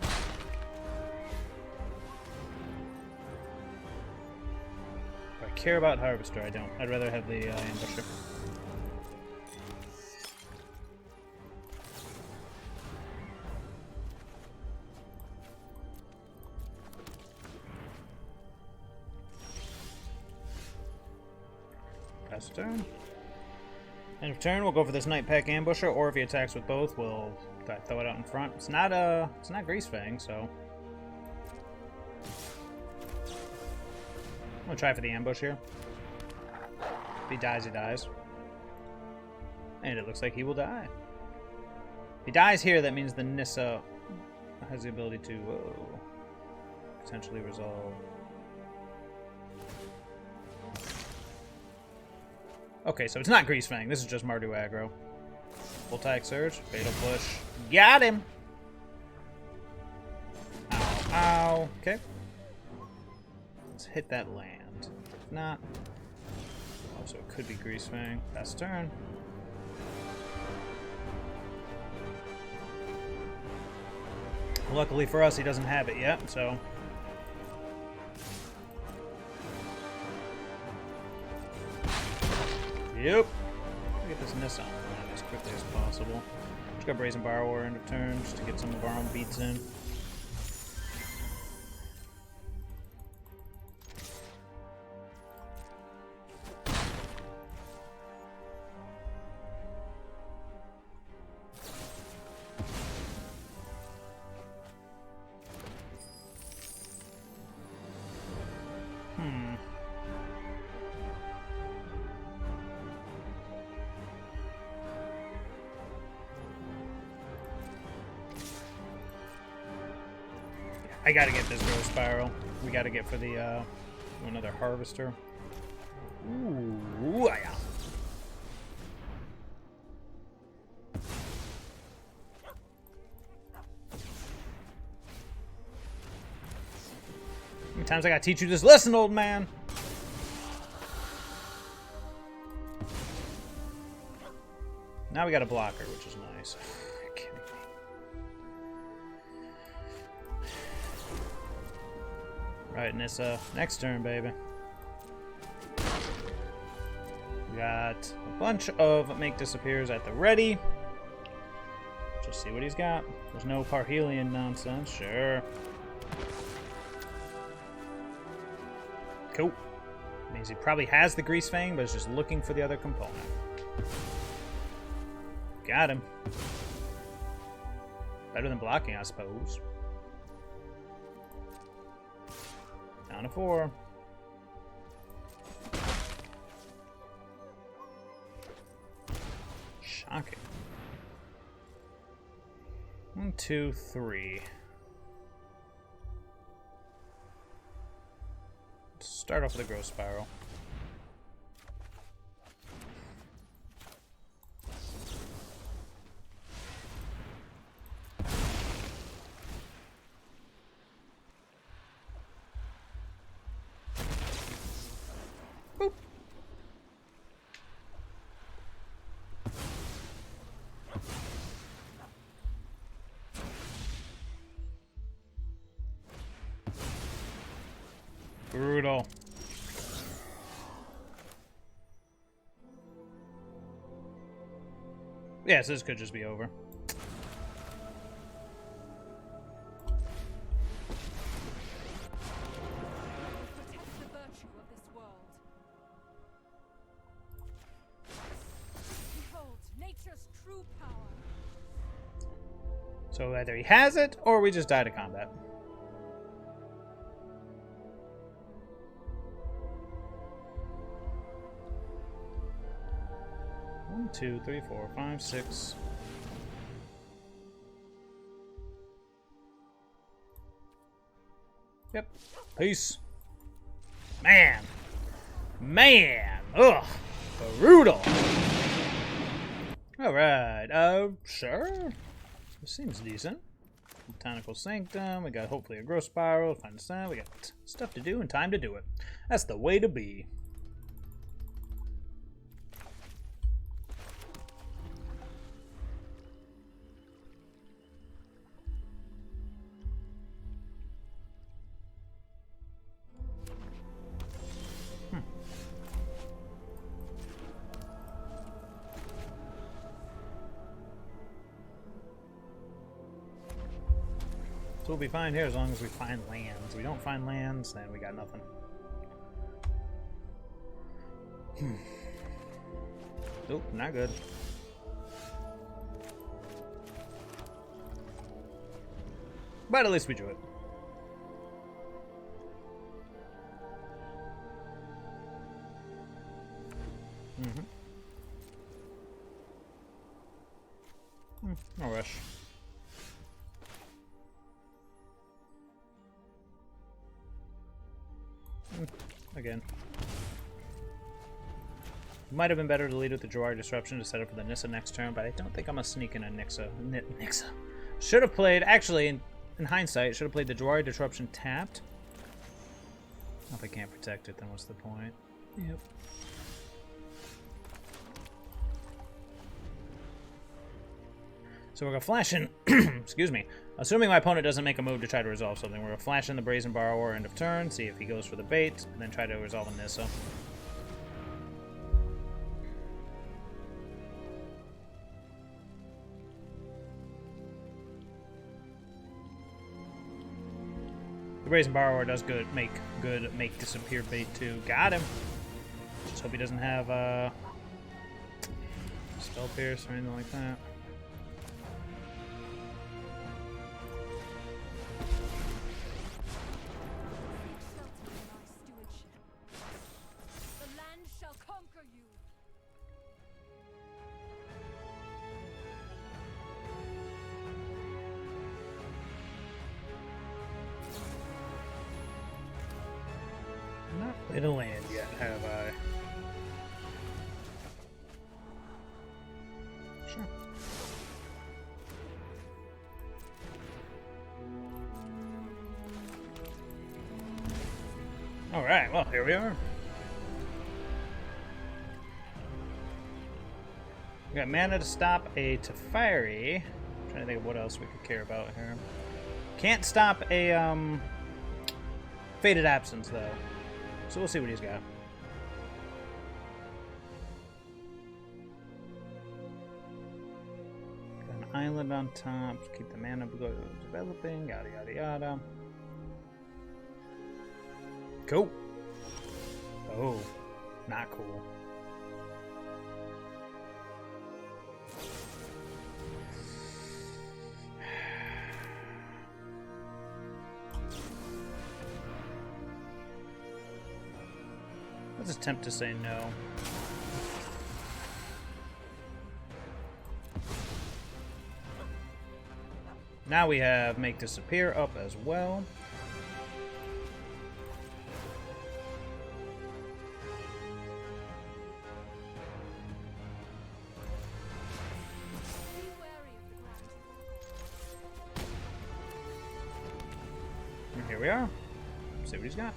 Do I care about Harvester? I don't. I'd rather have the Ambusher. Turn. End of turn, we'll go for this Nightpack Ambusher, or if he attacks with both, we'll throw it out in front. It's not Greasefang, so I'm gonna try for the ambush here. If he dies, he dies. And it looks like he will die. If he dies here, that means the Nissa has the ability to potentially resolve. Okay, so it's not Greasefang. This is just Mardu aggro. Voltaic Surge. Fatal Push. Got him! Ow, ow. Okay. Let's hit that land. If not... Oh, so it could be Greasefang. Best turn. Luckily for us, he doesn't have it yet, so... Yep. Get this Nissa online as quickly as possible. Just got Brazen Borrower end of turn just to get some of our own beats in. I gotta get this Growth Spiral. We gotta get for the another Harvester. Ooh, yeah. How many times I gotta teach you this lesson, old man? Now we got a blocker, which is nice. Right, Nissa. Next turn, baby. We got a bunch of Make Disappears at the ready. Just see what he's got. There's no Parhelion nonsense. Sure. Cool. Means he probably has the Greasefang, but is just looking for the other component. Got him. Better than blocking, I suppose. Down to 4. Shocking. 1, 2, 3. Let's start off with a growth spiral. Boop. Brutal. Yes, this could just be over. Protect the virtue of this world. Behold, nature's true power. So either he has it, or we just die to combat. One, 2, 3, 4, 5, 6. Yep. Peace. Man. Ugh. Brutal. Alright. Sure. This seems decent. Botanical Sanctum. We got hopefully a growth spiral. Find the sun. We got stuff to do and time to do it. That's the way to be. So we'll be fine here as long as we find lands. If we don't find lands, then we got nothing. Nope, not good. But at least we drew it. No rush. Again. Might have been better to lead with the Jwari Disruption to set up for the Nissa next turn, but I don't think I'm going to sneak in a Nissa. Should have played, actually, in hindsight, should have played the Jwari Disruption tapped. If I can't protect it, then what's the point? Yep. So we're going to flash in, excuse me, assuming my opponent doesn't make a move to try to resolve something, we're going to flash in the Brazen Borrower end of turn, see if he goes for the bait, and then try to resolve a Nissa. The Brazen Borrower does make disappear bait too. Got him. Just hope he doesn't have Spell Pierce or anything like that. Played a land yet, have I? Sure. Alright, well, here we are. We got mana to stop a Teferi. I'm trying to think of what else we could care about here. Can't stop a Faded Absence, though. So we'll see what he's got. Got an island on top. Keep the mana developing. Yada yada yada. Cool. Oh, not cool. Let's attempt to say no. Now we have Make Disappear up as well. And here we are. See what he's got.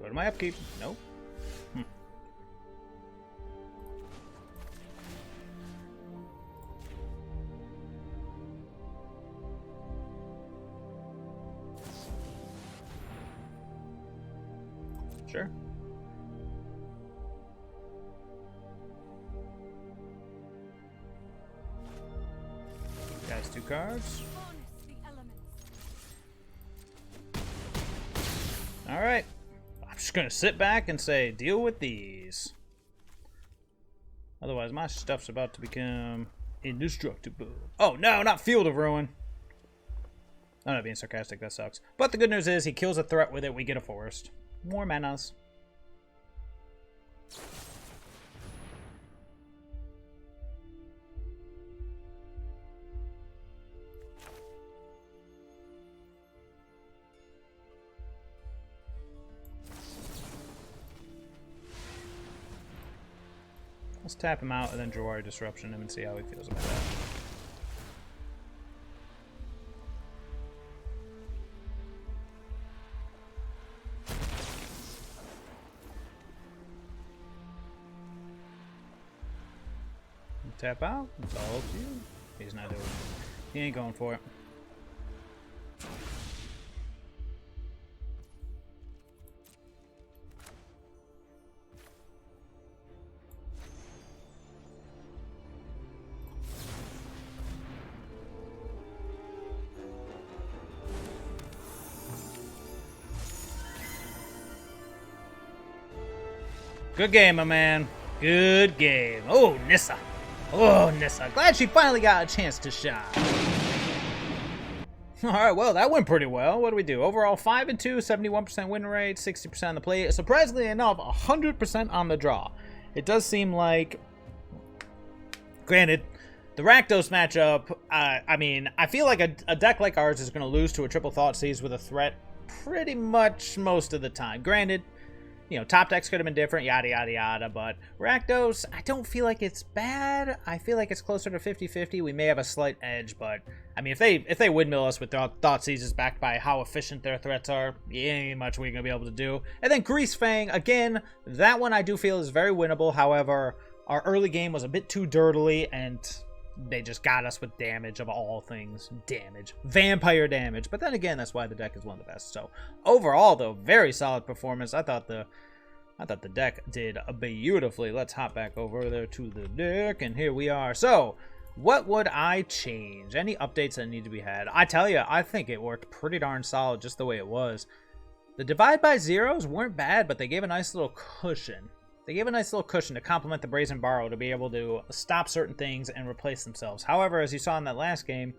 Go to my upkeep. Nope. Sure. Guys, 2 cards. Alright. I'm just gonna sit back and say, deal with these. Otherwise, my stuff's about to become indestructible. Oh, no, not Field of Ruin. I'm not being sarcastic, that sucks. But the good news is, he kills a threat with it, we get a forest. More manas. Let's tap him out and then Jwari Disruption him and see how he feels about that. Tap out. It's all up to you. He's not doing it. He ain't going for it. Good game, my man. Good game. Oh, Nissa. Oh, Nissa. Glad she finally got a chance to shine. Alright, well, that went pretty well. What do we do? Overall, 5-2, 71% win rate, 60% on the play. Surprisingly enough, 100% on the draw. It does seem like... Granted, the Rakdos matchup, I mean, I feel like a deck like ours is going to lose to a triple Thoughtseize with a threat pretty much most of the time. Granted, you know, top decks could have been different, yada, yada, yada, but Rakdos, I don't feel like it's bad. I feel like it's closer to 50-50. We may have a slight edge, but, I mean, if they windmill us with Thoughtseizes backed by how efficient their threats are, ain't much we're going to be able to do. And then Greasefang, again, that one I do feel is very winnable. However, our early game was a bit too dirtily, and they just got us with damage of all things. Damage. Vampire damage. But then again, that's why the deck is one of the best. So, overall, though, very solid performance. I thought the deck did beautifully. Let's hop back over there to the deck, and here we are. So, what would I change? Any updates that need to be had? I tell you, I think it worked pretty darn solid just the way it was. The divide by zeros weren't bad, but they gave a nice little cushion. They gave a nice little cushion to complement the Brazen Borrower to be able to stop certain things and replace themselves. However, as you saw in that last game,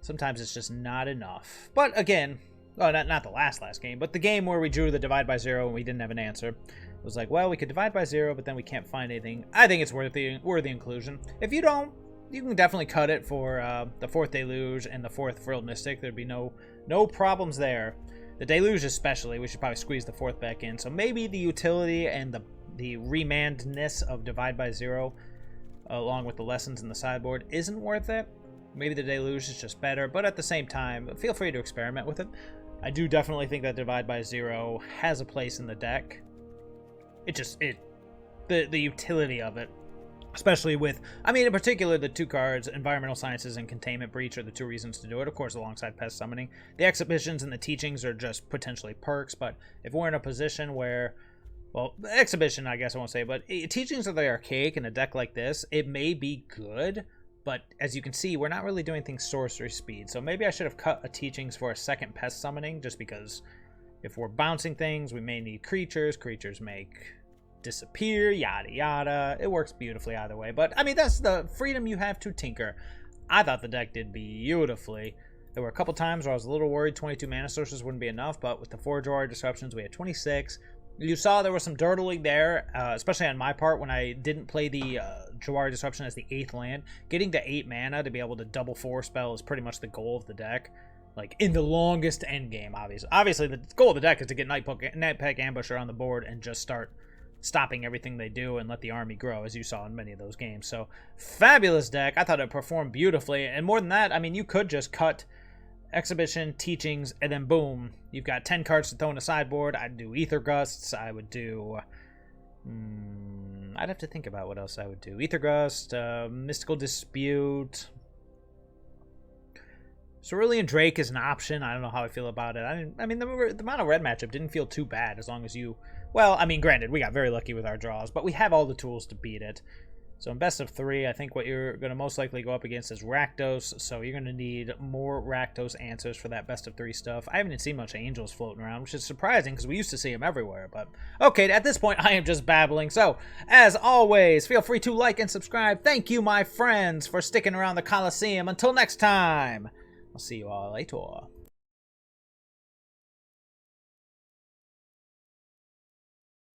sometimes it's just not enough. But again, oh, not the last game, but the game where we drew the divide by zero and we didn't have an answer. It was like, well, we could divide by zero, but then we can't find anything. I think it's worthy inclusion. If you don't, you can definitely cut it for the 4th Deluge and the 4th Frilled Mystic. There'd be no problems there. The Deluge especially, we should probably squeeze the 4th back in. So maybe the utility and the remandness of divide by zero, along with the lessons in the sideboard, isn't worth it. Maybe the Deluge is just better, but at the same time, feel free to experiment with it. I do definitely think that divide by zero has a place in the deck. The utility of it, especially with, I mean, in particular, the 2 cards, Environmental Sciences and Containment Breach, are the 2 reasons to do it. Of course, alongside Pest Summoning. The Exhibitions and the Teachings are just potentially perks, but if we're in a position where, well, Exhibition, I guess I won't say, but Teachings are the archaic in a deck like this. It may be good, But as you can see, we're not really doing things sorcery speed. So maybe I should have cut a teachings for a second pest summoning, just because if we're bouncing things, we may need creatures. Creatures make disappear, yada yada. It works beautifully either way. But I mean, that's the freedom you have to tinker. I thought the deck did beautifully. There were a couple times where I was a little worried 22 mana sources wouldn't be enough, but with the 4 Jwari Disruptions, we had 26. You saw there was some dirtling there, especially on my part when I didn't play the Jwari Disruption as the 8th land. Getting to 8 mana to be able to double 4 spell is pretty much the goal of the deck. Like, in the longest endgame, obviously. Obviously, the goal of the deck is to get Nightpack Ambusher on the board and just start stopping everything they do and let the army grow, as you saw in many of those games. So, fabulous deck. I thought it performed beautifully. And more than that, I mean, you could just cut Exhibition, Teachings, and then boom, you've got 10 cards to throw in a sideboard. I'd do Ether Gusts. I would do... I'd have to think about what else I would do. Ether Gust, Mystical Dispute... Cerulean Drake is an option. I don't know how I feel about it. I mean, the Mono Red matchup didn't feel too bad as long as you... Well, I mean, granted, we got very lucky with our draws, but we have all the tools to beat it. So in best of 3, I think what you're going to most likely go up against is Rakdos, so you're going to need more Rakdos answers for that best of 3 stuff. I haven't seen much Angels floating around, which is surprising because we used to see them everywhere, but okay, at this point, I am just babbling. So, as always, feel free to like and subscribe. Thank you, my friends, for sticking around the Coliseum. Until next time, I'll see you all later.